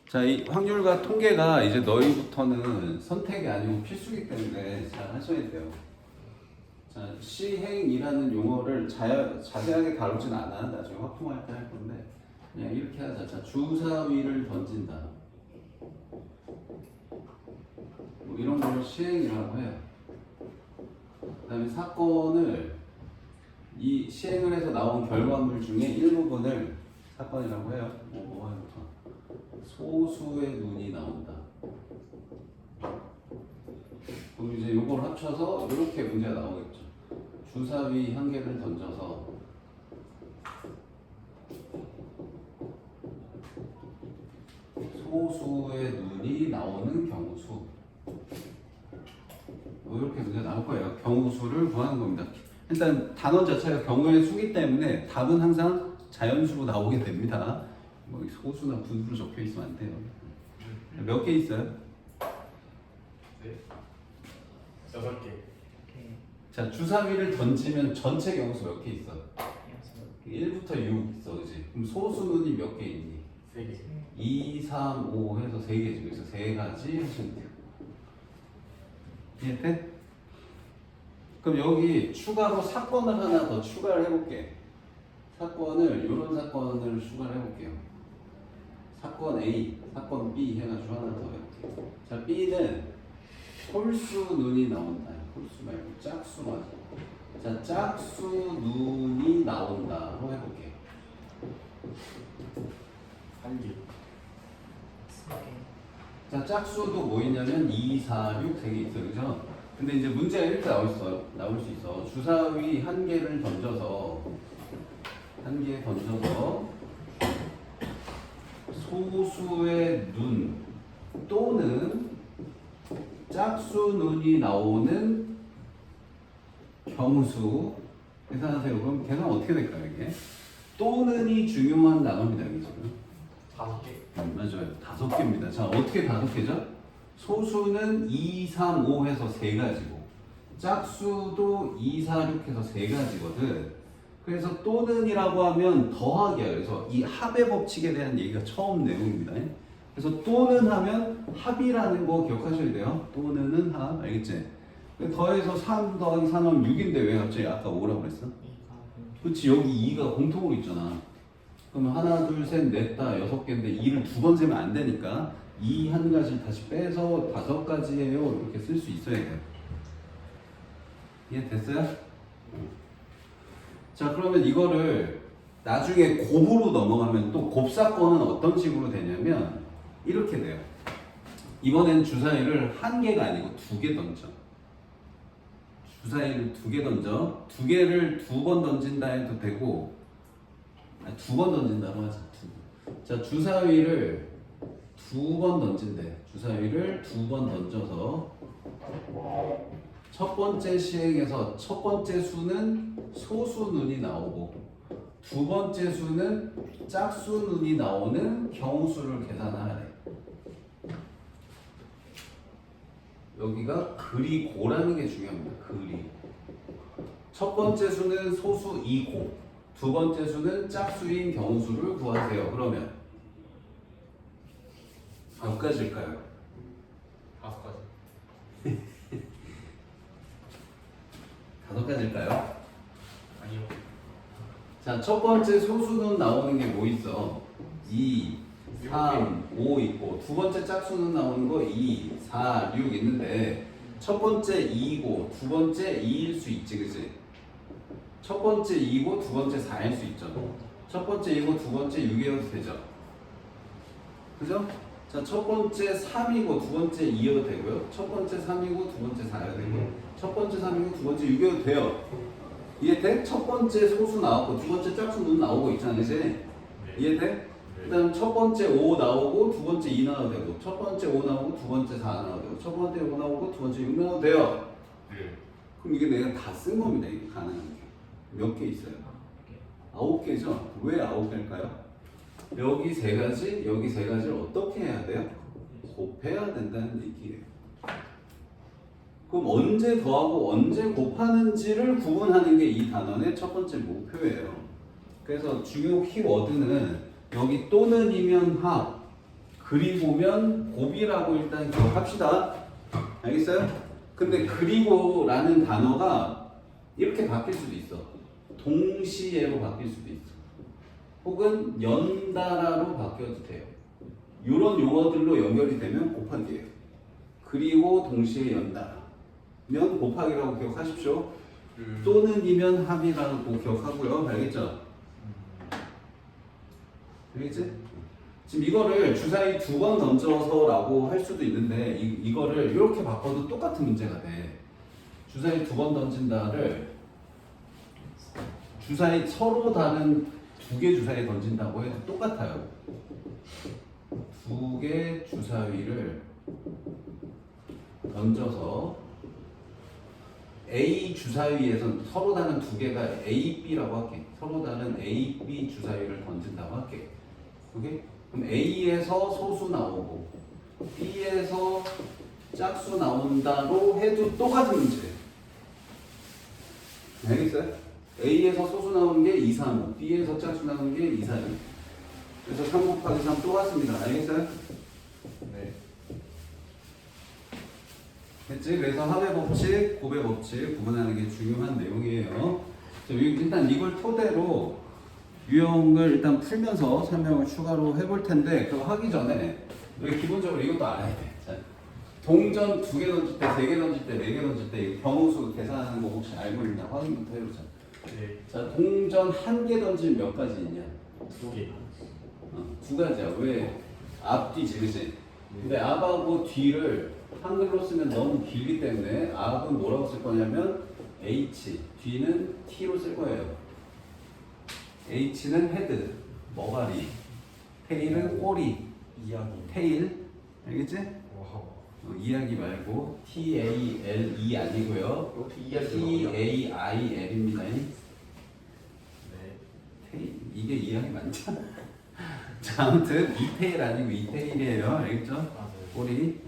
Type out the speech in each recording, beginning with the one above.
자, 이 확률과 통계가 이제 너희부터는 선택이 아니고 필수기 때문에 잘 하셔야 돼요. 자, 시행이라는 용어를 자세하게 다루진 않아. 나중에 확통할 때 할 건데 그냥 이렇게 하자. 자, 주사위를 던진다. 뭐 이런 걸 시행이라고 해요. 그 다음에 사건을 이 시행을 해서 나온 결과물 중에 일부분을 사건이라고 해요. 뭐 해볼까? 소수의 눈이 나온다. 그럼 이제 요걸 합쳐서 이렇게 문제가 나오겠죠. 주사위 한 개를 던져서 소수의 눈이 나오는 경우수. 이렇게 문제 나올 거예요. 경우수를 구하는 겁니다. 일단 단원 자체가 경우의 수기 때문에 답은 항상 자연수로 나오게 됩니다. 뭐 소수나 분수로 적혀 있으면 안 돼요. 몇 개 있어요? 네. 6개. 자, 주사위를 던지면 전체 경우수 몇 개 있어? 1부터 6 있어, 그지? 그럼 소수는이 몇 개 있니? 3개. 2, 3, 5 해서 3개지. 그래서 3가지 하시면 돼요. 이해돼? 그럼 여기 추가로 사건을 하나 더 추가를 해볼게. 사건을, 이런 사건을 추가를 해볼게요. 사건 A, 사건 B 해가지고 하나 더 해볼게요. 자, B는 홀수 눈이 나온다. 홀수 말고 짝수 맞아. 자, 짝수 눈이 나온다로 해볼게요. 1개. 자, 짝수도 뭐 있냐면 2, 4, 6 3개 있어, 그죠? 근데 이제 문제가 이렇게 나올 수 있어. 주사위 한 개를 던져서 소수의 눈 또는 짝수 눈이 나오는 경우수 계산하세요. 그럼 계산 어떻게 될까요, 이게? 또는이 중요한 단어입니다, 여기 지금. 5개. 맞아요. 5개입니다. 자, 어떻게 5개죠? 소수는 2, 3, 5 해서 3가지고 짝수도 2, 4, 6 해서 3가지거든. 그래서 또는이라고 하면 더하기야. 그래서 이 합의 법칙에 대한 얘기가 처음 내용입니다. 그래서 또는 하면 합이라는 거 기억하셔야 돼요. 또는은 합. 알겠지? 더해서 3 더하기 3하면 6인데 왜 갑자기 아까 5라고 그랬어? 그렇지. 여기 2가 공통으로 있잖아. 그러면 하나, 둘, 셋, 넷, 다 6개인데 2를 2번 세면 안 되니까 2 한 가지 다시 빼서 5가지예요. 이렇게 쓸 수 있어야 돼요. 이해됐어요? 자, 그러면 이거를 나중에 곱으로 넘어가면 또 곱사건은 어떤 식으로 되냐면 이렇게 돼요. 이번엔 주사위를 한 개가 아니고 2개 던져. 주사위를 2개 던져. 2개를 2번 던진다 해도 되고 2번 던진다고 하자. 자, 주사위를 2번 던진대. 주사위를 2번 던져서 첫 번째 시행에서 첫 번째 수는 소수 눈이 나오고 두 번째 수는 짝수 눈이 나오는 경우수를 계산하래. 여기가 그리고라는 게 중요합니다. 그리고 첫 번째 수는 소수 2고 두 번째 수는 짝수인 경우수를 구하세요. 그러면 몇 가지일까요? 5가지. 5가지일까요? 아니요. 자, 첫 번째 소수는 나오는 게 뭐 있어? 2, 3, 5 있고 두 번째 짝수는 나오는 거 2, 4, 6 있는데 첫 번째 2고 두 번째 2일 수 있지, 그치? 첫 번째 2고 두 번째 4일 수 있죠. 첫 번째 2고 두 번째 6이어도 되죠. 그죠? 자, 첫 번째 3이고 두 번째 2여도 되고요. 첫 번째 3이고 두 번째 4여도 되고요. 첫 번째 3이고 두 번째 6이어도 돼요. 이해돼? 첫 번째 소수 나왔고 두 번째 짝수 눈 나오고 있잖아, 이제. 이해돼? 그 다음 첫 번째 5 나오고 두 번째 2 나와도 되고 첫 번째 5 나오고 두 번째 4 나와도 되고 첫 번째 5 나오고 두 번째 6 나와도 돼요. 네. 그럼 이게 내가 다 쓴 겁니다. 이게 가능한 게. 몇 개 있어요? 9개죠? 왜 9개일까요? 여기 3가지, 여기 3가지를 어떻게 해야 돼요? 곱해야 된다는 얘기예요. 그럼 언제 더하고 언제 곱하는지를 구분하는 게 이 단원의 첫 번째 목표예요. 그래서 중요 키워드는 여기 또는이면 합, 그리고면 곱이라고 일단 기억합시다. 알겠어요? 근데 그리고라는 단어가 이렇게 바뀔 수도 있어. 동시에로 바뀔 수도 있어. 혹은 연달아로 바뀌어도 돼요. 이런 용어들로 연결이 되면 곱하기예요. 그리고 동시에 연달아면 곱하기라고 기억하십시오. 또는이면 합이라고 기억하고요. 알겠죠? 알겠지? 지금 이거를 주사위 2번 던져서라고 할 수도 있는데 이거를 이렇게 바꿔도 똑같은 문제가 돼. 주사위 2번 던진다를 주사위 서로 다른 2개 주사위 던진다고 해도 똑같아요. 2개 주사위를 던져서 A 주사위에서 서로 다른 2개가 A, B라고 할게. 서로 다른 A, B 주사위를 던진다고 할게. 오케이? 그럼 A에서 소수 나오고 B에서 짝수 나온다로 해도 똑같은 문제. 알겠어요? A에서 소수 나오는 게 2, 3, 5, B에서 짝수 나오는 게 2, 4, 6. 그래서 3 곱하기 3 똑같습니다. 알겠어요? 네. 됐지? 그래서 합의 법칙, 곱의 법칙 구분하는 게 중요한 내용이에요. 일단 이걸 토대로 유형을 일단 풀면서 설명을 추가로 해볼 텐데 그거 하기 전에 우리 기본적으로 이것도 알아야 돼. 자, 동전 2개 던질 때, 3개 던질 때, 4개 던질 때 경우수 계산하는 거 혹시 알고 있나 확인부터 해보자. 네. 자, 동전 1개 던지면 몇 가지 있냐? 2개. 2가지야. 왜? 앞뒤지, 그치? 근데 앞하고 뒤를 한글로 쓰면 너무 길기 때문에 앞은 뭐라고 쓸 거냐면 H, 뒤는 T로 쓸 거예요. H는 헤드, 머가리, 테일은 꼬리, 이야기. 테일, 알겠지? 와우. 이야기 말고 T-A-L-E 아니고요. 어떻게 이야기가 T-A-I-L입니다. 네. 테일, 이게 이야기 맞죠? 자, 아무튼 이테일 아니고 이테일이에요. 알겠죠? 아, 네. 꼬리.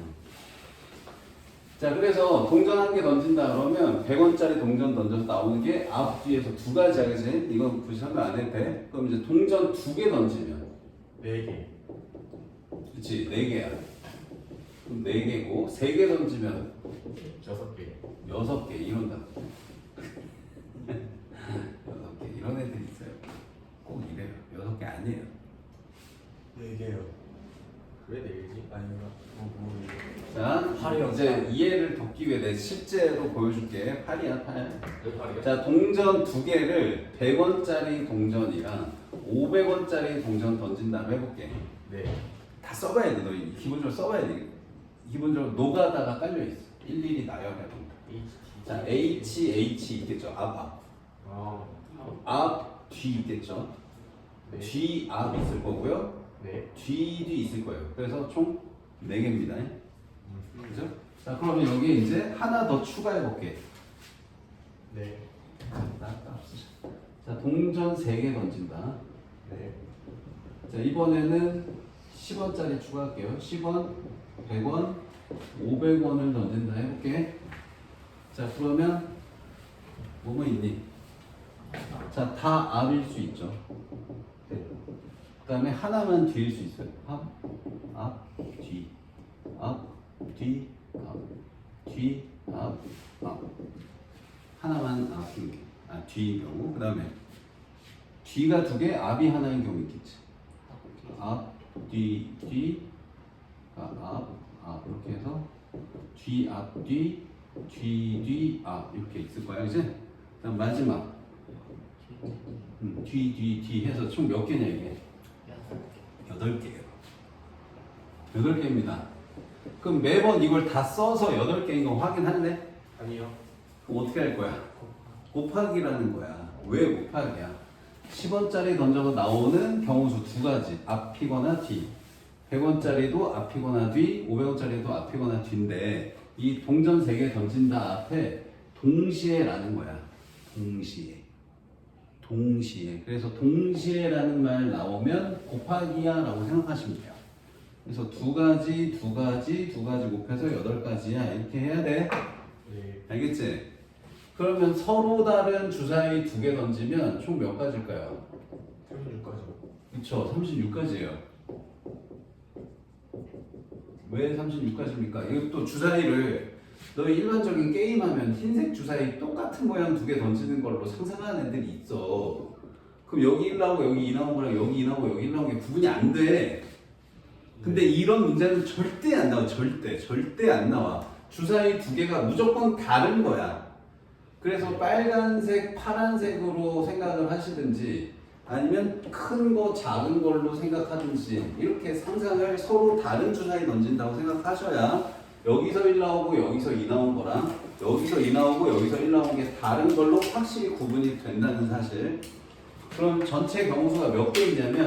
자, 그래서 동전 1개 던진다 그러면 100원짜리 동전 던져서 나오는 게 앞뒤에서 2가지야, 그지? 이건 굳이 설명 안 해도 돼. 그럼 이제 동전 2개 던지면 4개. 그치, 4개야. 그럼 4개고 3개 던지면 6개. 6개 이런다. 6개 이런 애들이 있어요. 꼭 이래요. 6개 아니에요. 4개요. 왜 4개지? 아닌가? 자, 팔이요. 이제 이해를 돕기 위해 내 실제로 보여줄게. 8이야, 8. 왜 8이요? 자, 동전 2개를 100원짜리 동전이랑 500원짜리 동전 던진다고 해볼게. 네. 다 써봐야 돼. 너 기본적으로 써봐야 돼. 기본적으로 노가다가 깔려있어. 일일이 나열해보면. HT. 자, H 있겠죠. 앞. 아. 앞, 뒤 있겠죠. 네. 뒤, 앞 있을 거고요. 네. 뒤도 있을 거예요. 그래서 총 4개입니다. 그죠? 자, 그러면 여기에 이제 하나 더 추가해볼게. 네. 자, 동전 3개 던진다. 네. 자, 이번에는 10원짜리 추가할게요. 10원, 100원, 500원을 던진다 해볼게. 자, 그러면 뭐뭐 있니? 자, 다 앞일 수 있죠. 그 다음에 하나만 뒤일 수 있어요. 앞, 뒤, 앞, 뒤, 앞, 뒤, 앞. 하나만 앞인 게, 뒤인 경우. 그 다음에 뒤가 2개, 앞이 하나인 경우 있겠지. 앞, 뒤, 앞 이렇게 해서 뒤, 앞, 뒤, 앞 이렇게 있을 거야, 그지? 그다음 마지막 뒤 해서 총 몇 개냐 이게? 8개예요. 8개입니다. 그럼 매번 이걸 다 써서 8개인 거 확인할래? 아니요. 그럼 어떻게 할 거야? 곱하기라는 거야. 왜 곱하기야? 10원짜리 던져서 나오는 경우수 2가지. 앞이거나 뒤. 100원짜리도 앞이거나 뒤, 500원짜리도 앞이거나 뒤인데 이 동전 3개 던진다 앞에 동시에라는 거야. 동시에. 그래서 동시에라는 말 나오면 곱하기야 라고 생각하시면 돼요. 그래서 2가지 곱해서 8가지야 이렇게 해야 돼. 네. 알겠지? 그러면 서로 다른 주사위 2개 던지면 총 몇 가지일까요? 36가지. 그쵸, 36가지예요. 왜 36까지입니까? 이것도 주사위를 너희 일반적인 게임하면 흰색 주사위 똑같은 모양 두 개 던지는 걸로 상상하는 애들이 있어. 그럼 여기 1 나오고 여기 2 나온 거랑 여기 2 나오고 여기 1 나온 게 구분이 안 돼. 근데 이런 문제는 절대 안 나와. 절대 안 나와. 주사위 두 개가 무조건 다른 거야. 그래서 빨간색, 파란색으로 생각을 하시든지 아니면 큰 거, 작은 걸로 생각하든지 이렇게 상상을 서로 다른 주사위 던진다고 생각하셔야 여기서 1 나오고 여기서 2 나온 거랑 여기서 2 나오고 여기서 1 나온 게 다른 걸로 확실히 구분이 된다는 사실. 그럼 전체 경우수가 몇 개 있냐면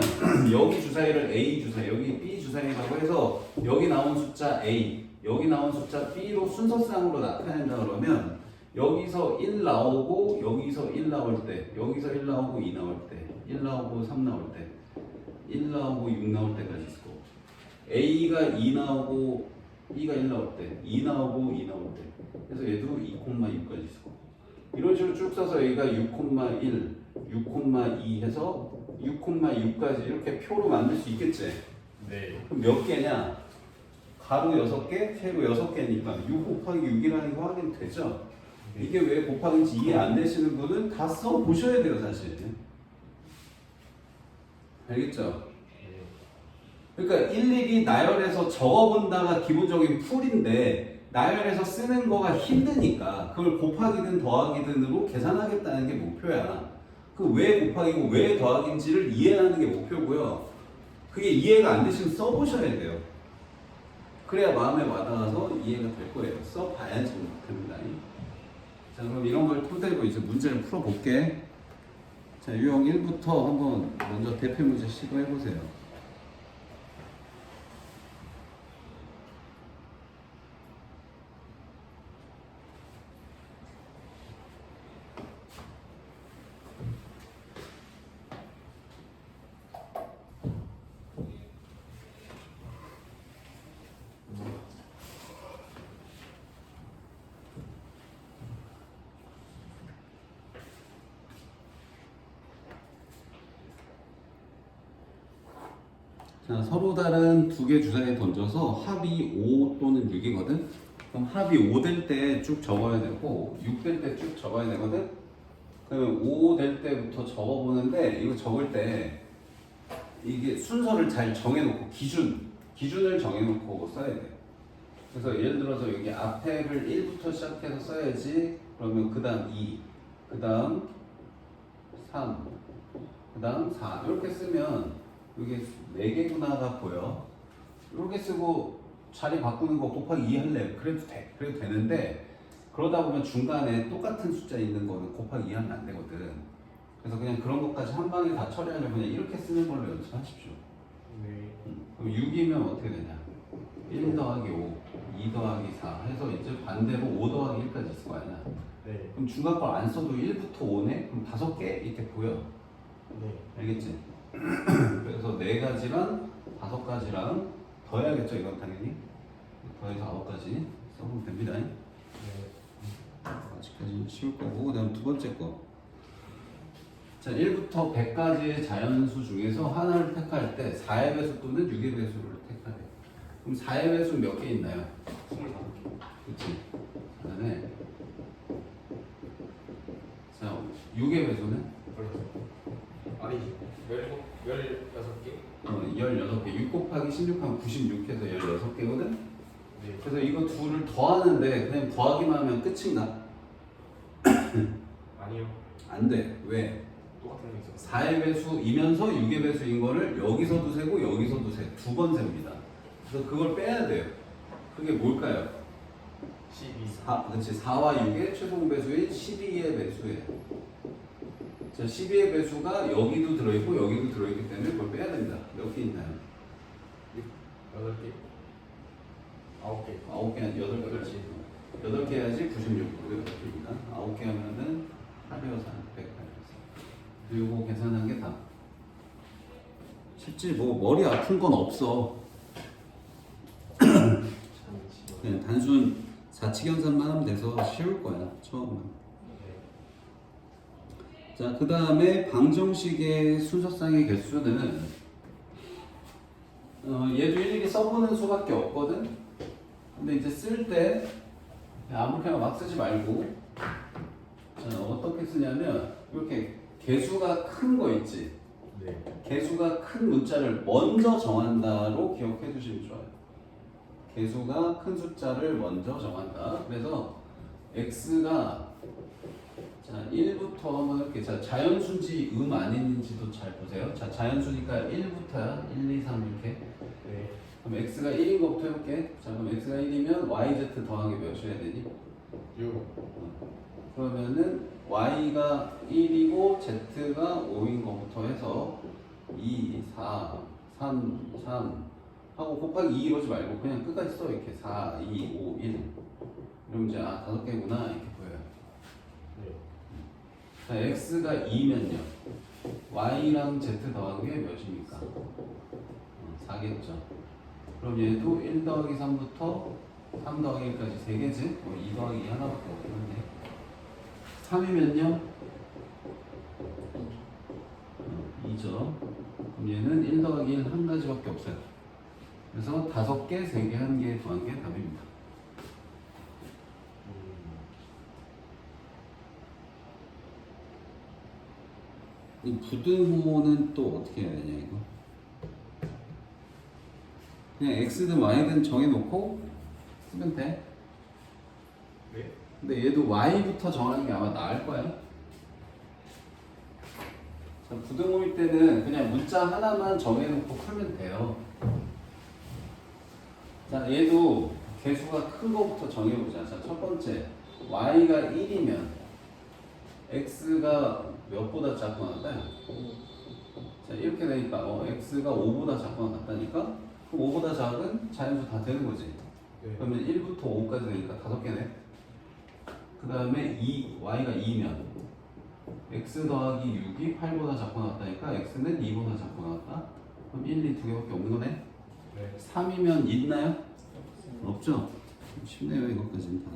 여기 주사위를 A 주사위, 여기 B 주사위라고 해서 여기 나온 숫자 A, 여기 나온 숫자 B로 순서상으로 나타낸다 그러면 여기서 1 나오고 여기서 1 나올 때, 여기서 1 나오고 2 나올 때, 1 나오고 3 나올 때, 1 나오고 6 나올 때까지 있고 A가 2 나오고 B가 1 나올 때, 2 나오고 2 나올 때, 그래서 얘도 2,6까지 있고 이런 식으로 쭉 써서 여기가 6,1, 6,2 해서 6,6까지 이렇게 표로 만들 수 있겠지? 네. 그럼 몇 개냐? 가로 6개, 세로 6개니까 6 곱하기 6이라는 거 확인 되죠? 이게 왜 곱하기인지 이해 안 되시는 분은 다 써보셔야 돼요, 사실. 알겠죠? 그러니까 일일이 나열해서 적어본다가 기본적인 풀인데 나열해서 쓰는 거가 힘드니까 그걸 곱하기든 더하기든으로 계산하겠다는 게 목표야. 그 왜 곱하기고 왜 더하기인지를 이해하는 게 목표고요. 그게 이해가 안 되시면 써보셔야 돼요. 그래야 마음에 와닿아서 이해가 될 거예요. 써봐야지 됩니다. 자, 그럼 이런 걸 토대로 이제 문제를 풀어볼게. 자, 유형 1부터 한번 먼저 대표 문제 시도해보세요. 자, 서로 다른 두 개 주사위에 던져서 합이 5 또는 6이거든? 그럼 합이 5 될 때 쭉 적어야 되고 6 될 때 쭉 적어야 되거든? 그러면 5 될 때부터 적어보는데 이거 적을 때 이게 순서를 잘 정해놓고 기준을 정해놓고 써야 돼. 그래서 예를 들어서 여기 앞에를 1부터 시작해서 써야지. 그러면 그 다음 2, 그 다음 3, 그 다음 4 이렇게 쓰면 이게 4개구나가 보여. 이렇게 쓰고 자리 바꾸는 거 곱하기 2 할래. 그래도 돼. 그래도 되는데 그러다 보면 중간에 똑같은 숫자 있는 거는 곱하기 2 하면 안 되거든. 그래서 그냥 그런 것까지 한 방에 다 처리하려면 그냥 이렇게 쓰는 걸로 연습하십시오. 네. 그럼 6이면 어떻게 되냐? 1 더하기 5, 2 더하기 4 해서 이제 반대로 5 더하기 1까지 있을 거 아니야? 네. 그럼 중간 걸 안 써도 1부터 5네? 그럼 5개 이렇게 보여. 네. 알겠지? 그래서 4가지랑 5가지랑 더 해야겠죠, 이건 당연히. 더해서 9가지 써보면 됩니다. 네. 아직까지 쉬울 거고, 그 다음 두 번째 거. 자, 1부터 100까지의 자연수 중에서 하나를 택할 때 4의 배수 또는 6의 배수를 택하래. 그럼 4의 배수 몇 개 있나요? 25개. 그치? 그 다음에 자, 6의 배수는? 아니지. 16개? 16개. 6 곱하기 16하면 96해서 16개거든? 네. 그래서 이거 둘을 더하는데 그냥 더하기만 하면 끝인가? 아니요. 안 돼. 왜? 똑같은 게 있었어. 4의 배수이면서 6의 배수인 거를 여기서도 세고 여기서도 세. 2번 셉니다. 그래서 그걸 빼야 돼요. 그게 뭘까요? 12. 4, 그렇지. 4와 6의 최종 배수인 12의 배수예요. 자, 12의 배수가 여기도 들어있고 여기도 들어있기 때문에 그걸 빼야 됩니다. 몇 개 있나요? 8개. 9개. 9개, 8개. 그렇지. 8개 해야지 96고 8개입니다. 9개 하면은 8여산 108. 그리고 계산한 게 다. 실제 뭐 머리 아픈 건 없어. 그냥 단순 사칙연산만 하면 돼서 쉬울 거야, 처음은. 자, 그 다음에 방정식의 순서상의 개수는 얘도 일일이 써보는 수밖에 없거든. 근데 이제 쓸 때 아무렇게나 막 쓰지 말고 어떻게 쓰냐면 이렇게 개수가 큰 거 있지. 네. 개수가 큰 문자를 먼저 정한다로 기억해 주시면 좋아요. 개수가 큰 숫자를 먼저 정한다. 그래서 x가 자 1부터 한번 이렇게 자 자연수인지 아닌지도 잘 보세요. 자 자연수니까 1부터야. 1, 2, 3 이렇게. 네. 그럼 x가 1인 것부터 해볼게. 자 그럼 x가 1이면 yz 더하기 몇이어야 되니? 6. 그러면은 y가 1이고 z가 5인 것부터 해서 2, 4, 3 하고 곱하기 2 이러지 말고 그냥 끝까지 써. 이렇게 4, 2, 5, 1 이러면 이제 5개구나 이렇게 보여요. 네. 자 x가 2면요 y랑 z 더한 게 몇입니까? 4겠죠. 그럼 얘도 1 더하기 3부터 3 더하기 1까지 3개지? 2 더하기 2 하나밖에 없는데 3이면요? 2죠. 그럼 얘는 1 더하기 1 한 가지밖에 없어요. 그래서 5개, 3개, 1개, 2개 답입니다. 이 부등호는 또 어떻게 해야 되냐 이거? 그냥 x든 y든 정해놓고 쓰면 돼. 네. 근데 얘도 y부터 정하는 게 아마 나을 거야. 자, 부등호일 때는 그냥 문자 하나만 정해놓고 풀면 돼요. 자, 얘도 개수가 큰 거부터 정해보자. 자, 첫 번째 y가 1이면 x가 몇보다 작거나 같다요? 자, 이렇게 되니까 x가 5보다 작거나 같다니까 그럼 5보다 작은 자연수 다 되는 거지. 네. 그러면 1부터 5까지 되니까 5개네. 그 다음에 y가 2면 x 더하기 6이 8보다 작거나 같다니까 x는 2보다 작거나 같다. 그럼 1, 2 두 개밖에 없는 거네. 네. 3이면 있나요? 없죠? 쉽네요. 이것까지는 다.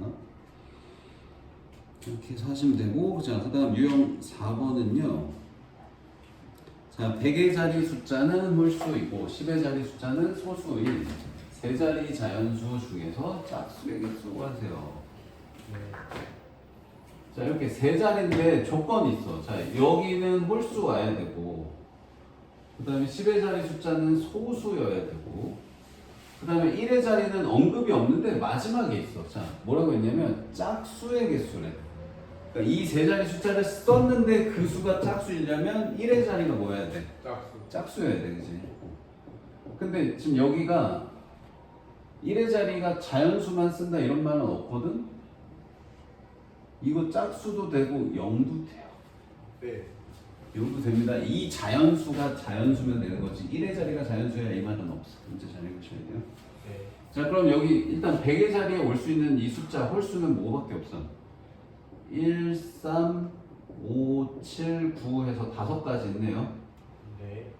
이렇게 해서 하시면 되고. 자, 그 다음 유형 4번은요. 자, 100의 자리 숫자는 홀수이고 10의 자리 숫자는 소수인 세 자리 자연수 중에서 짝수의 개수 구하세요. 네. 자, 이렇게 세 자리인데 조건이 있어. 자, 여기는 홀수 와야 되고, 그 다음에 10의 자리 숫자는 소수여야 되고, 그 다음에 1의 자리는 언급이 없는데 마지막에 있어. 자, 뭐라고 했냐면 짝수의 개수래. 그러니까 이 세 자리 숫자를 썼는데 그 수가 짝수이려면 1의 자리가 뭐여야 돼? 짝수. 짝수여야 돼, 그지? 근데 지금 여기가 1의 자리가 자연수만 쓴다 이런 말은 없거든? 이거 짝수도 되고 0도 돼요. 네. 0도 됩니다. 이 자연수가 자연수면 되는 거지 1의 자리가 자연수야 이 말은 없어. 문제 잘 읽으셔야 돼요. 네. 자, 그럼 여기 일단 100의 자리에 올 수 있는 이 숫자 홀수는 뭐밖에 없어? 1, 3, 5, 7, 9 해서 5가지 있네요. 네.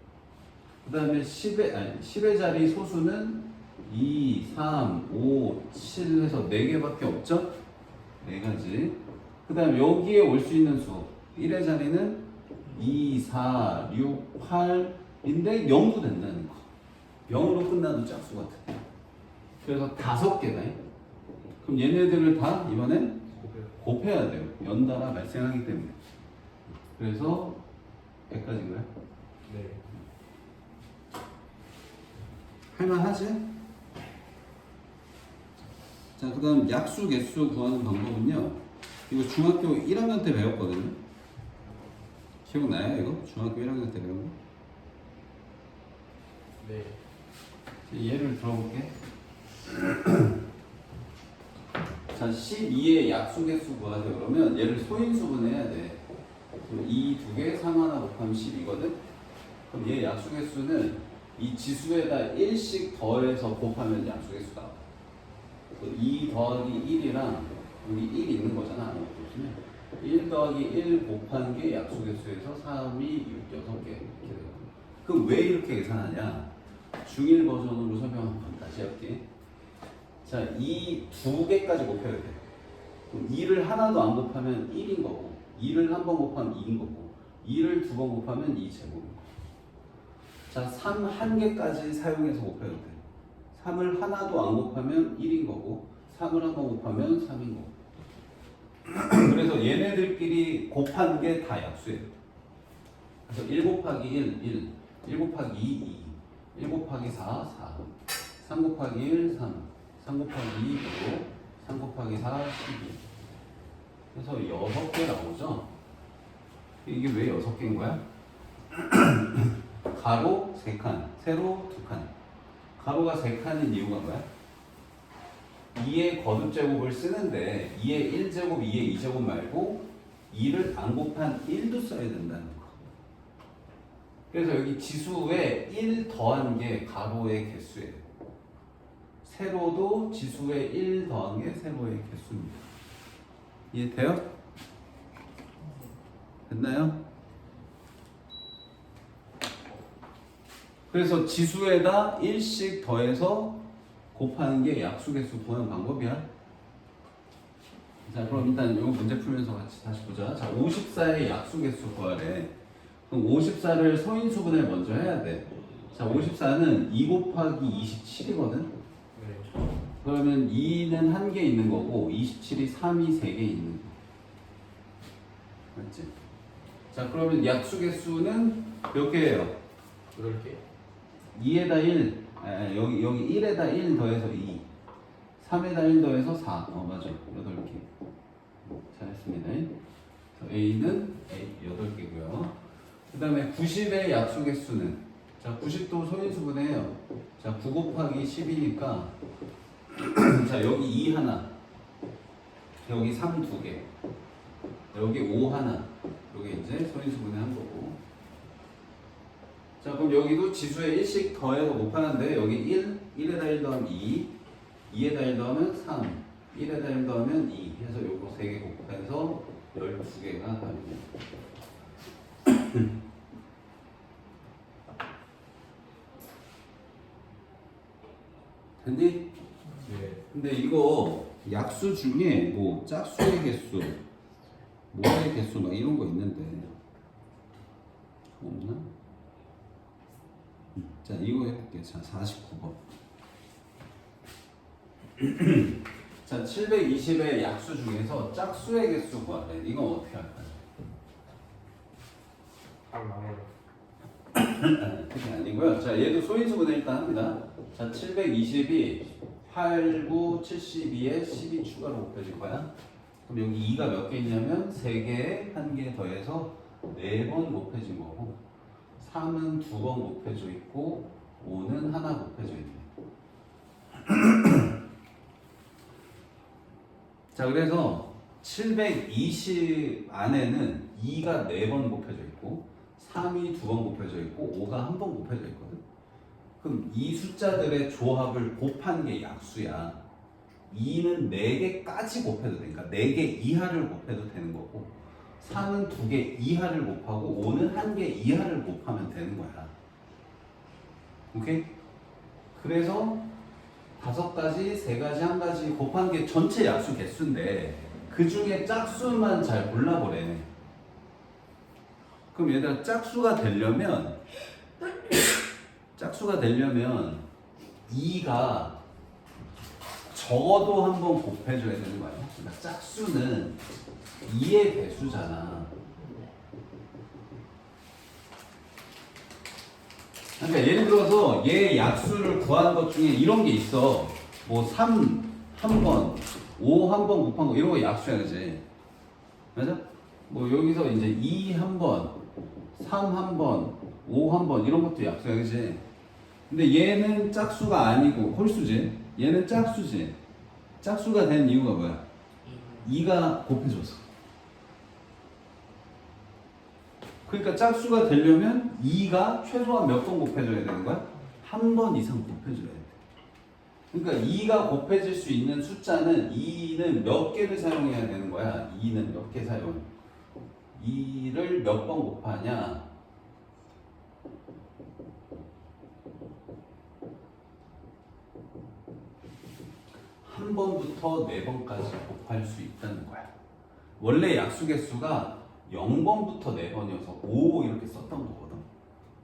그 다음에 10의 자리 소수는 2, 3, 5, 7 해서 4개밖에 없죠? 4가지. 그 다음에 여기에 올 수 있는 수 1의 자리는 2, 4, 6, 8인데 0도 된다는 거. 0으로 끝나도 짝수 같아. 그래서 5개다. 그럼 얘네들을 다 이번엔 곱해야 돼요. 연달아 발생하기 때문에. 그래서 100가지인가요? 네. 할만하지? 자, 그 다음 약수, 개수 구하는 방법은요. 이거 중학교 1학년 때 배웠거든요. 기억나요, 이거? 중학교 1학년 때 배운 거? 네. 예를 들어볼게. 자, 12의 약수, 개수 구하세요. 그러면 얘를 소인수분해야 돼. 이 두 개 상 하나 곱하면 10이거든? 그럼 얘 약수, 개수는 이 지수에다 1씩 더해서 곱하면 약수, 개수가 나와. 2 더하기 1이랑 여기 1 있는 거잖아. 아무것도 없으면 1 더하기 1 곱한 게 약수개수에서 3, 2, 6, 6개 이렇게 돼요. 그럼 왜 이렇게 계산하냐? 중1 버전으로 설명 한번 다시 할게. 자, 이 두 개까지 곱해야 돼. 그럼 2를 하나도 안 곱하면 1인 거고 2를 한 번 곱하면 2인 거고 2를 두 번 곱하면 2제곱인 거고 자, 3 한 개까지 사용해서 곱해도 돼. 3을 하나도 안 곱하면 1인 거고 3을 한 번 곱하면 3인 거고. 그래서 얘네들끼리 곱한 게 다 약수예요. 그래서 1 곱하기 1, 1 곱하기 2, 1 곱하기 4, 4, 3 곱하기 1, 3 곱하기 2, 5, 3 곱하기 4, 12. 그래서 6개 나오죠? 이게 왜 6개인 거야? 가로 3칸, 세로 2칸. 가로가 3칸인 이유가 뭐야? 2의 거듭제곱을 쓰는데 2의 1제곱, 2의 2제곱 말고 2를 안 곱한 1도 써야 된다는 거. 그래서 여기 지수에 1 더한 게 가로의 개수예요. 세로도 지수에 1 더한 게 세로의 개수입니다. 이해돼요? 됐나요? 그래서 지수에다 1씩 더해서 곱하는 게 약수개수 구하는 방법이야. 자, 그럼 일단 이거 문제 풀면서 같이 다시 보자. 자, 54의 약수개수 구하래. 그럼 54를 서인수분해 먼저 해야 돼. 자, 54는 2 곱하기 27이거든. 네. 그러면 2는 1개 있는 거고 27이 3이 3개 있는 거. 맞지? 자, 그러면 약수개수는 몇 개예요? 8개? 2에다 1, 여기 1에다 1 더해서 2, 3에다 1 더해서 4. 맞아. 8개. 잘했습니다. 그래서 A는 8개고요. 그 다음에 90의 약수개수는, 자, 90도 소인수분해요. 자, 9 곱하기 10이니까 자, 여기 2 하나, 여기 3 2개, 여기 5 하나. 요게 이제 소인수분해 한 거고. 자, 그럼 여기도 지수에 1씩 더해서 곱하는데 여기 1, 1에다 1 더하면 2, 2에다 1 더하면 3, 1에다 1 더하면 2 해서 요거 3개 곱해서 12개가 답입니다. 됐니? 네. 근데 이거 약수 중에 뭐 짝수의 개수, 모의 개수 막 이런 거 있는데 없나? 자, 이거 해볼게. 자, 49번. 자, 720의 약수 중에서 짝수의 개수 구하래. 이건 어떻게 할까요? 그게 아니고요. 자, 얘도 소인수분해 일단 합니다. 자, 720이 8, 9, 72에 12 추가로 곱해질 거야. 그럼 여기 2가 몇 개 있냐면 3개에 1개 더해서 4번 곱해진 거고, 3은 2번 곱해져 있고 5는 하나 곱해져 있네. 자, 그래서 720 안에는 2가 4번 곱해져 있고 3이 2번 곱해져 있고 5가 한 번 곱해져 있거든. 그럼 이 숫자들의 조합을 곱한 게 약수야. 2는 4개까지 곱해도 되니까 4개 이하를 곱해도 되는 거고, 3은 2개 이하를 곱하고 5는 1개 이하를 곱하면 되는 거야. 오케이? 그래서 5가지, 3가지, 1가지 곱한 게 전체 약수 개수인데 그 중에 짝수만 잘 골라보래. 그럼 얘들아, 짝수가 되려면 2가 적어도 한 번 곱해줘야 되는 거 아니야? 그러니까 짝수는 2의 배수잖아. 그러니까 예를 들어서 얘 약수를 구한 것 중에 이런 게 있어. 뭐 3 한 번, 5 한 번 곱한 거 이런 거 약수야, 그지? 맞아? 뭐 여기서 이제 2 한 번, 3 한 번, 5 한 번 이런 것도 약수야, 그지? 근데 얘는 짝수가 아니고 홀수지. 얘는 짝수지. 짝수가 된 이유가 뭐야? 2가 곱해줘서. 그러니까 짝수가 되려면 2가 최소한 몇 번 곱해줘야 되는 거야? 한 번 이상 곱해줘야 돼. 그러니까 2가 곱해질 수 있는 숫자는 2는 몇 개를 사용해야 되는 거야? 2는 몇 개 사용? 2를 몇 번 곱하냐? 한 번부터 4번까지 곱할 수 있다는 거야. 원래 약수 개수가 0번부터 4번이어서 5 이렇게 썼던 거거든.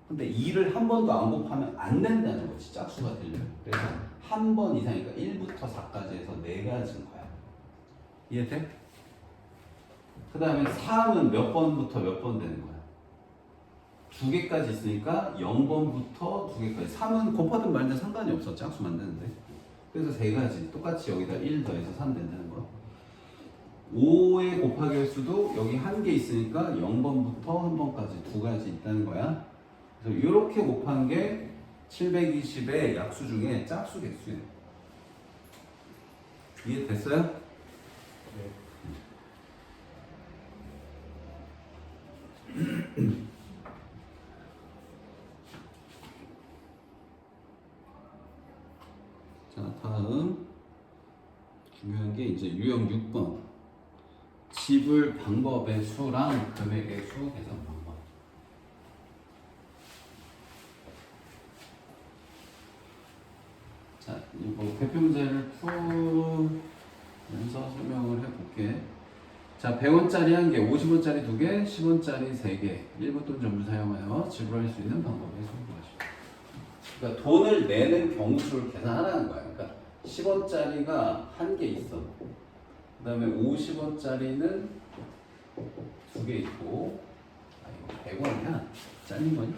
근데 2를 한 번도 안 곱하면 안 된다는 거지. 짝수가 되려면. 그래서 한 번 이상이니까 1부터 4까지 해서 4가지인 거야. 이해돼? 그 다음에 3은 몇 번부터 몇 번 되는 거야? 2개까지 있으니까 0번부터 2개까지. 3은 곱하든 말든 상관이 없어. 짝수 만드는데. 그래서 3가지. 똑같이 여기다 1 더해서 3 된다는 거야. 5의 곱하기 횟수도 여기 1개 있으니까 0번부터 1번까지 2가지 있다는 거야. 그래서 이렇게 곱한 게 720의 약수 중에 짝수 개수예요. 이해됐어요? 네. 자, 다음 중요한 게 이제 유형 6번. 지불 방법의 수랑 금액의 수 계산 방법. 자, 이거 대표 문제를 풀면서 설명을 해볼게. 자, 100원짜리 1개, 50원짜리 2개, 10원짜리 3개, 일부 또는 전부 사용하여 지불할 수 있는 방법의 수 구하시오. 그러니까 돈을 내는 경우수를 계산하라는 거야. 그러니까 10원짜리가 1개 있어. 그 다음에 50원짜리는 2개 있고, 아, 이거 100원이야? 잘린 거니?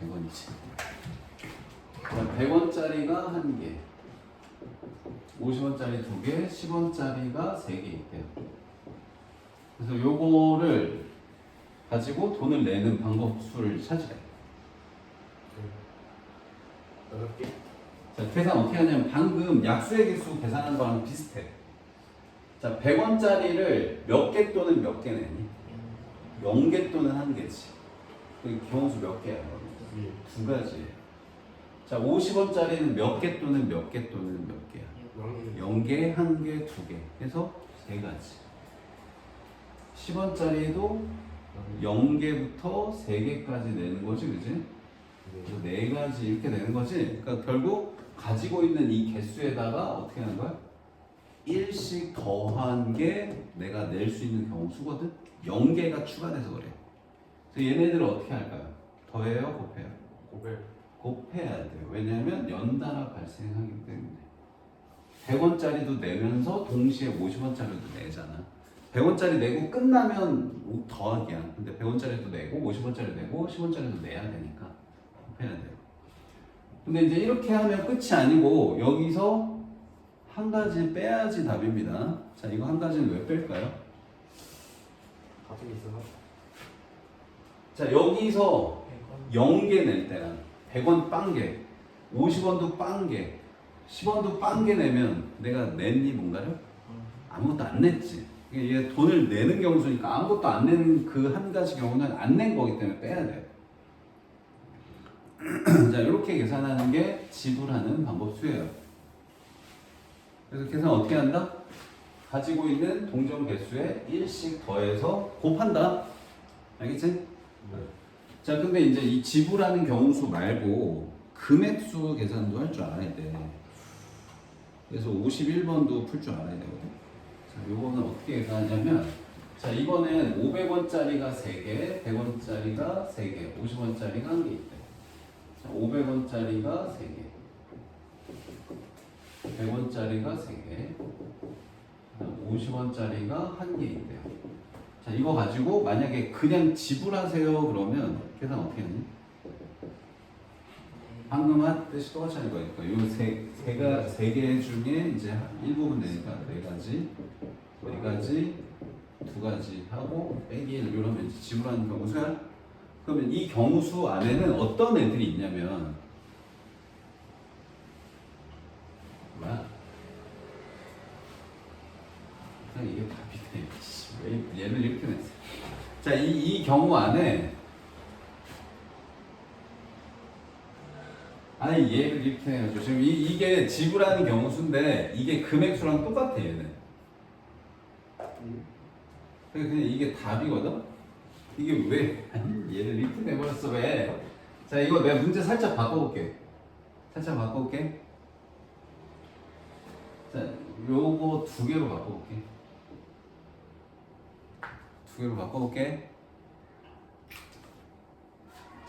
100원이지. 100원짜리가 1개, 50원짜리 2개, 10원짜리가 3개 있대요. 그래서 요거를 가지고 돈을 내는 방법수를 찾으래. 8개? 자, 계산 어떻게 하냐면 방금 약수의 개수 계산한 거랑 비슷해. 자, 100원짜리를 몇 개 또는 몇 개 내니? 0개 또는 1개지. 그 경우수 몇 개야? 2가지. 자, 50원짜리는 몇 개 또는 몇 개 또는 몇 개야? 0개, 1개, 2개. 해서 3가지. 10원짜리도 0개부터 3개까지 내는 거지, 그지? 그래서 4가지 이렇게 되는 거지. 그러니까 결국 가지고 있는 이 개수에다가 어떻게 하는 거야? 1씩 더한 게 내가 낼 수 있는 경우 수거든? 0개가 추가돼서 그래. 그래서 얘네들을 어떻게 할까요? 더해요? 곱해요? 곱해야 돼요. 왜냐하면 연달아 발생하기 때문에. 100원짜리도 내면서 동시에 50원짜리도 내잖아. 100원짜리 내고 끝나면 더하기야. 근데 100원짜리도 내고 50원짜리 내고 10원짜리도 내야 되니까 곱해야 돼요. 근데 이제 이렇게 하면 끝이 아니고 여기서 한 가지 빼야지 답입니다. 자, 이거 한 가지는 왜 뺄까요? 같은 게 있어서? 자, 여기서 0개 낼 때랑 100원 빵개, 50원도 빵개, 10원도 빵개 내면 내가 냈니 뭔가를? 아무것도 안 냈지. 얘 돈을 내는 경우수니까 아무것도 안 내는 그 한 가지 경우는 안 낸 거기 때문에 빼야 돼요. 자, 이렇게 계산하는 게 지불하는 방법 수예요. 그래서 계산 어떻게 한다? 가지고 있는 동전 개수에 1씩 더해서 곱한다. 알겠지? 네. 자, 근데 이제 이 지불하는 경우수 말고 금액수 계산도 할 줄 알아야 돼. 그래서 51번도 풀 줄 알아야 되거든. 자, 요거는 어떻게 계산하냐면, 자, 이번엔 500원짜리가 3개, 100원짜리가 3개, 50원짜리가 1개 있대. 자, 500원짜리가 3개, 100원짜리가 3개, 50원짜리가 1개 있대요. 자, 이거 가지고 만약에 그냥 지불하세요 그러면 계산 어떻게 하니? 방금 했듯이 똑같이 하는 거니까 요 세 개 중에 이제 일부분 내니까 4가지, 4가지, 2가지 하고 빼기 1 이러면 이제 지불하는 경우수야. 그러면 이 경우수 안에는 어떤 애들이 있냐면 뭐야? 그냥 이게 답이네. 왜 얘를 이렇게 냈어? 자, 이 경우 안에 아니 얘를 이렇게 해가지고 지금 이게 지불하는 경우수인데 이게 금액수랑 똑같아 얘는. 그냥 이게 답이거든. 이게 왜 아니 얘를 이렇게 내버렸어 왜? 자, 이거 내가 문제 살짝 바꿔볼게. 살짝 바꿔볼게. 자, 요거 2개로 바꿔볼게. 2개로 바꿔볼게.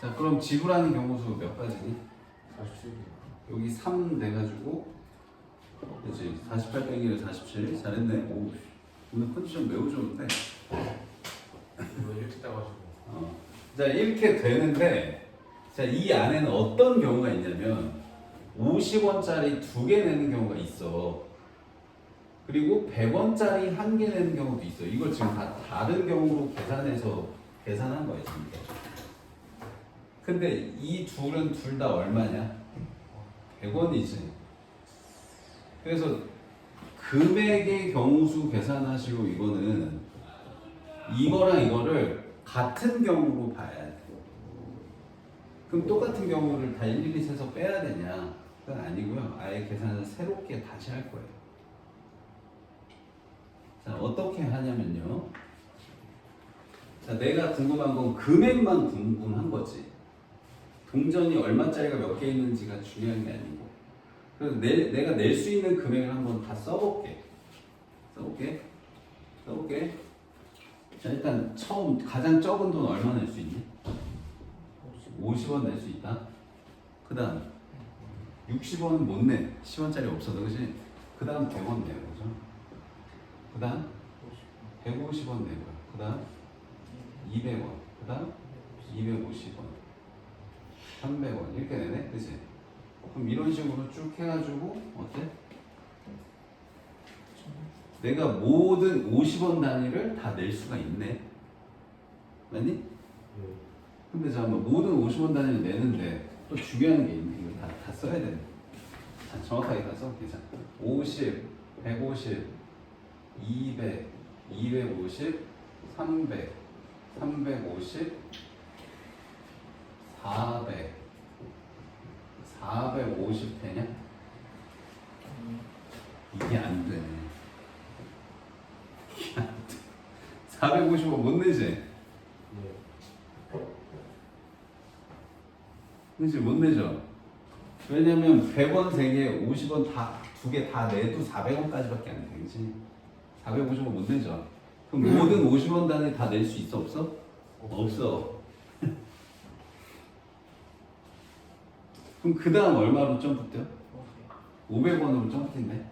자, 그럼 지불하는 경우수 몇 가지니? 47개. 여기 3 돼가지고 그렇지 48 빼기를 47 잘했네. 오, 오늘 컨디션 매우 좋은데. 이거 이렇게 따가지고. 자 이렇게 되는데 자 이 안에는 어떤 경우가 있냐면 50원짜리 2개 내는 경우가 있어. 그리고 100원짜리 1개 내는 경우도 있어. 이걸 지금 다 다른 경우로 계산해서 계산한 거야 지금. 근데 이 둘은 둘 다 얼마냐? 100원이지. 그래서 금액의 경우수 계산하시고 이거는 이거랑 이거를 같은 경우로 봐야 돼. 그럼 똑같은 경우를 다 일일이 세서 빼야 되냐? 그건 아니고요. 아예 계산을 새롭게 다시 할 거예요. 자, 어떻게 하냐면요. 자, 내가 궁금한 건 금액만 궁금한 거지. 동전이 얼마짜리가 몇 개 있는지가 중요한 게 아니고. 그래서 내가 낼 수 있는 금액을 한번 다 써볼게. 자, 일단 처음 가장 적은 돈 얼마 낼 수 있니? 50원 낼 수 있다. 그 다음 60원은 못 내. 10원짜리 없어도 그지? 그 다음 100원 내는 거죠. 그 다음 150원 내고요. 그 다음 200원. 그 다음 250원. 300원. 이렇게 내네. 그치? 그럼 이런 식으로 쭉 해가지고 어때? 내가 모든 50원 단위를 다 낼 수가 있네. 맞니? 네. 근데 잠깐만 모든 50원 단위를 내는데 또 중요한 게 있네. 이거 다 써야 되네. 자, 정확하게 다 써볼게. 자, 50, 150, 200, 250, 300, 350, 400, 450 되냐? 이게 안 되네. 이게 안 돼. 450원 못 내지? 네. 그치 못 내죠. 왜냐면 100원 3개, 50원 다 2개 다 내도 400원까지밖에 안 돼. 그치? 450원 못 내죠. 그럼 모든 50원 단위 다 낼 수 있어 없어? 없어. 그럼 그 다음 얼마로 점프 뛰어? 500원으로 점프 뛰네.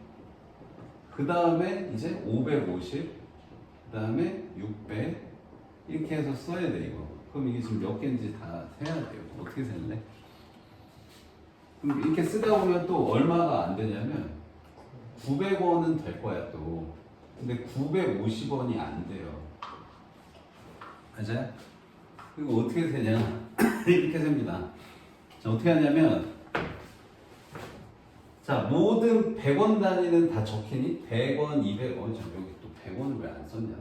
그 다음에 이제 550, 그 다음에 600 이렇게 해서 써야 돼 이거. 그럼 이게 지금 몇 개인지 다 세야 돼요. 어떻게 셀래? 그럼 이렇게 쓰다 보면 또 얼마가 안 되냐면 900원은 될 거야 또. 근데 950원이 안 돼요. 맞아요? 그리고 어떻게 되냐? 이렇게 됩니다. 자, 어떻게 하냐면 자, 모든 100원 단위는 다 적히니? 100원, 200원. 자, 여기 또 100원을 왜 안 썼냐?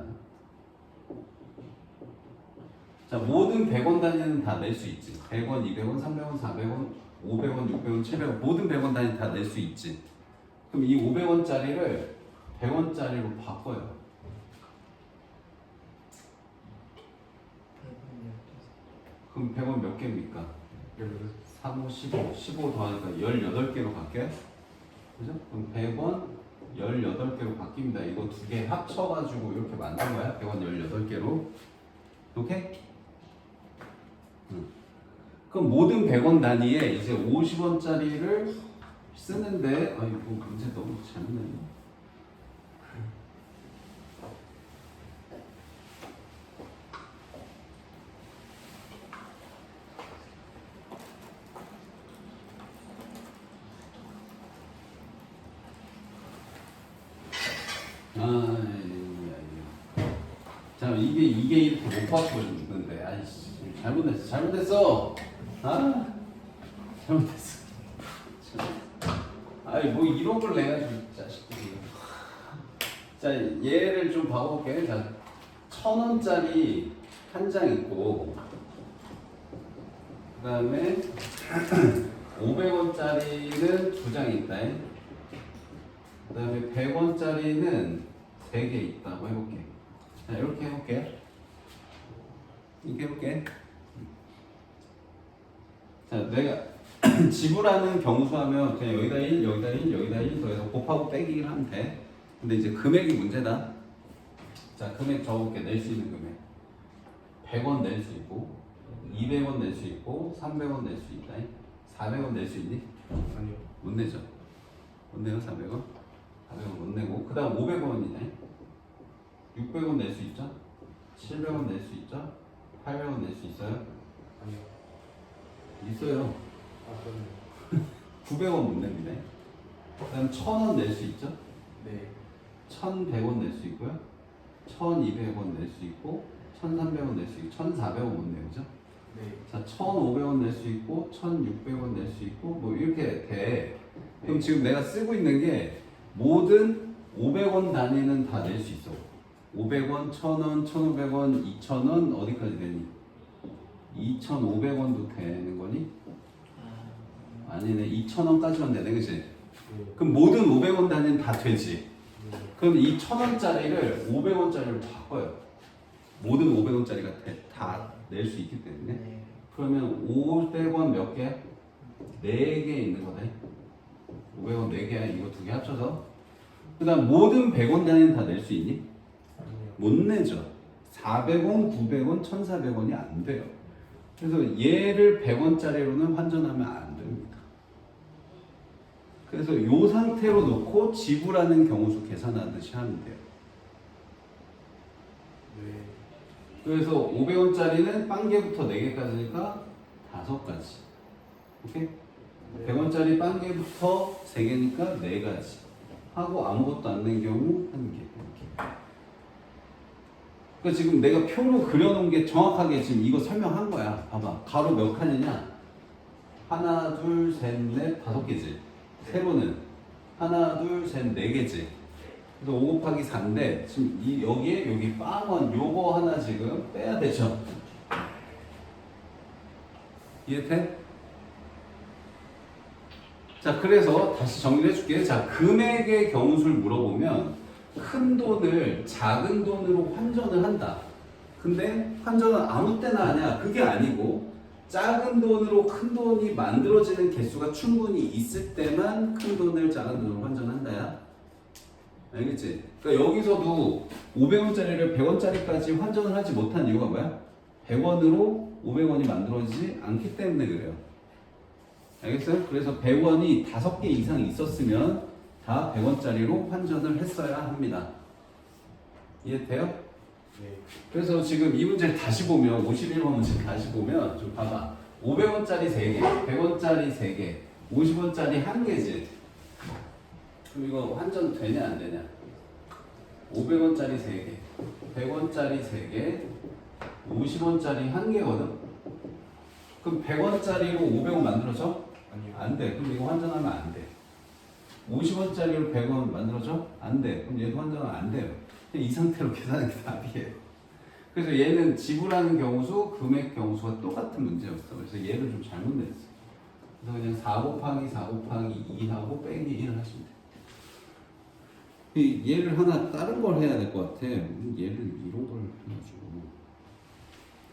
자, 모든 100원 단위는 다 낼 수 있지. 100원, 200원, 300원, 400원, 500원, 600원, 700원 모든 100원 단위 다 낼 수 있지. 그럼 이 500원짜리를 100원짜리로 바꿔요. 그럼 100원 몇 개입니까? 3, 5, 15. 15 더하니까 18개로 바뀌어요? 그죠? 그럼 100원 18개로 바뀝니다. 이거 두 개 합쳐가지고 이렇게 만든 거야. 100원 18개로. 오케이? 그럼 모든 100원 단위에 이제 50원짜리를 쓰는데, 아이고, 문제 너무 잘못했네. 자, 이게 이렇게 못 바꿔주는데, 아이씨, 잘못했어. 아, 잘못했어. 아이, 뭐 이런 걸 내가지고 자식들이. 자, 얘를 좀 봐볼게. 자, 1000원짜리 한 장 있고, 그 다음에 500원짜리는 두 장 있다. 그 다음에 100원짜리는 3개 있다고 해볼게. 자, 이렇게 해볼게. 이렇게 해볼게. 자, 내가 지불하는 경수하면 그냥 여기다 1, 여기다 1, 여기다 1 더해서 곱하고 빼기를 하면 돼. 근데 이제 금액이 문제다. 자, 금액 적어볼게. 낼 수 있는 금액. 100원 낼 수 있고, 200원 낼 수 있고 300원 낼 수 있다. 400원 낼 수 있니? 아니요. 못 내죠. 못 내요 400원? 400원 못 내고 그 다음 500원이네. 600원 낼 수 있죠? 700원 낼 수 있죠? 800원 낼 수 있어요? 아니요. 있어요. 아 그럼요. 900원 못 냅니다. 그 다음 1000원 낼 수 있죠? 네. 1100원 낼 수 있고요. 1200원 낼 수 있고 1300원 낼 수 있고 1400원 못 내요. 그죠? 네. 자, 1500원 낼 수 있고 1600원 낼 수 있고 뭐 이렇게 돼. 그럼 지금 내가 쓰고 있는 게 모든 500원 단위는 다 낼 수 있어. 500원, 1000원, 1500원, 2000원 어디까지 되니? 2500원도 되는 거니? 아니네. 2000원까지만 되네. 그치? 네. 그럼 모든 500원 단위는 다 되지. 네. 그럼 이 1000원짜리를 500원짜리로 바꿔요. 모든 500원짜리가 다 낼 수 있기 때문에. 네. 그러면 500원 몇 개? 4개 있는 거다. 500원 4개, 이거 2개 합쳐서. 그 다음 모든 100원 단위는 다 낼 수 있니? 아니요. 못 내죠. 400원, 900원, 1400원이 안 돼요. 그래서 얘를 100원짜리로는 환전하면 안 됩니다. 그래서 이 상태로 놓고 지불하는 경우수 계산하듯이 하면 돼요. 네. 그래서 500원짜리는 빵개부터 4개까지니까 5가지. 오케이? 네. 100원짜리 빵개부터 3개니까 4가지. 하고 아무것도 안 낸 경우 1개. 이렇게. 그러니까 지금 내가 표로 그려놓은 게 정확하게 지금 이거 설명한 거야. 봐봐. 가로 몇 칸이냐? 하나, 둘, 셋, 넷, 5개지. 세로는 하나, 둘, 셋, 4개지. 그래서 5 곱하기 4인데 지금 여기에 여기 빵원 요거 하나 지금 빼야 되죠. 이해돼? 자, 그래서 다시 정리를 해줄게요. 자, 금액의 경우수를 물어보면 큰 돈을 작은 돈으로 환전을 한다. 근데 환전은 아무 때나 하냐? 그게 아니고 작은 돈으로 큰 돈이 만들어지는 개수가 충분히 있을 때만 큰 돈을 작은 돈으로 환전한다야. 알겠지? 그러니까 여기서도 500원짜리를 100원짜리까지 환전을 하지 못한 이유가 뭐야? 100원으로 500원이 만들어지지 않기 때문에 그래요. 알겠어요? 그래서 100원이 5개 이상 있었으면 다 100원짜리로 환전을 했어야 합니다. 이해돼요? 네. 그래서 지금 이 문제를 다시 보면 51번 문제 다시 보면 좀 봐봐. 500원짜리 3개, 100원짜리 3개, 50원짜리 1개지. 그럼 이거 환전 되냐 안 되냐? 500원짜리 3개, 100원짜리 3개, 50원짜리 1개거든. 그럼 100원짜리로 500원 만들어져? 아니요. 안 돼. 그럼 이거 환전하면 안 돼. 50원짜리로 100원 만들어져? 안 돼. 그럼 얘도 환전하면 안 돼요. 이 상태로 계산하는 게 답이에요. 그래서 얘는 지불하는 경우수, 금액 경우수가 똑같은 문제였어. 그래서 얘를 좀 잘못 냈어. 그래서 그냥 4 곱하기 4 곱하기 2하고 빼기 1을 하시면 돼요. 얘를 하나 다른 걸 해야 될 것 같아. 얘를 이런 걸 해가지고.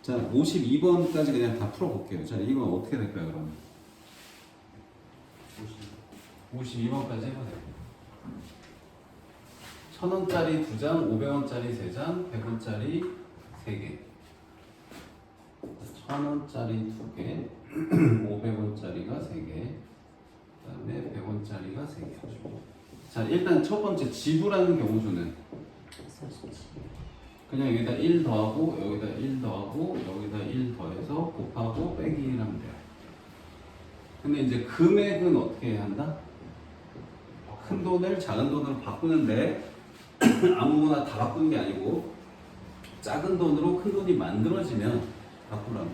자, 52번까지 그냥 다 풀어볼게요. 자, 이건 어떻게 될까요, 그러면? 52번까지 해보세요. 1000원짜리 2장, 500원짜리 3장, 100원짜리 3개. 1000원짜리 2개, 500원짜리가 3개, 그 다음에 100원짜리가 3개. 자, 일단 첫 번째 지불하는 경우수는 그냥 여기다 1 더하고 여기다 1 더하고 여기다 1 더해서 곱하고 빼기 1 하면 돼요. 근데 이제 금액은 어떻게 해야 한다? 큰 돈을 작은 돈으로 바꾸는데 아무거나 다 바꾸는 게 아니고 작은 돈으로 큰 돈이 만들어지면 바꾸라고.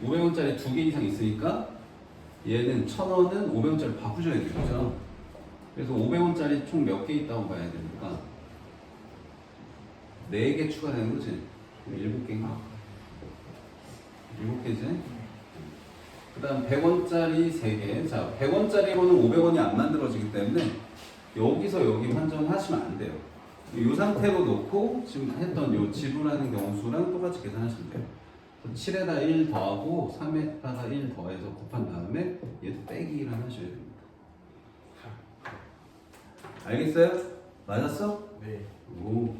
500원짜리 2개 이상 있으니까 얘는 1000원은 500원짜리 바꾸셔야 되겠죠. 그래서 500원짜리 총 몇 개 있다고 봐야 되니까 4개 추가되는 거지. 7개인가? 7개지? 그 다음 100원짜리 3개. 자, 100원짜리로는 500원이 안 만들어지기 때문에 여기서 여기 환전하시면 안 돼요. 이 상태로 놓고 지금 했던 요 지불하는 경우수랑 똑같이 계산하시면 돼요. 7에다 1 더하고 3에다가 1 더해서 곱한 다음에 얘도 빼기 1을 하셔야 됩니다. 알겠어요? 맞았어? 네. 오.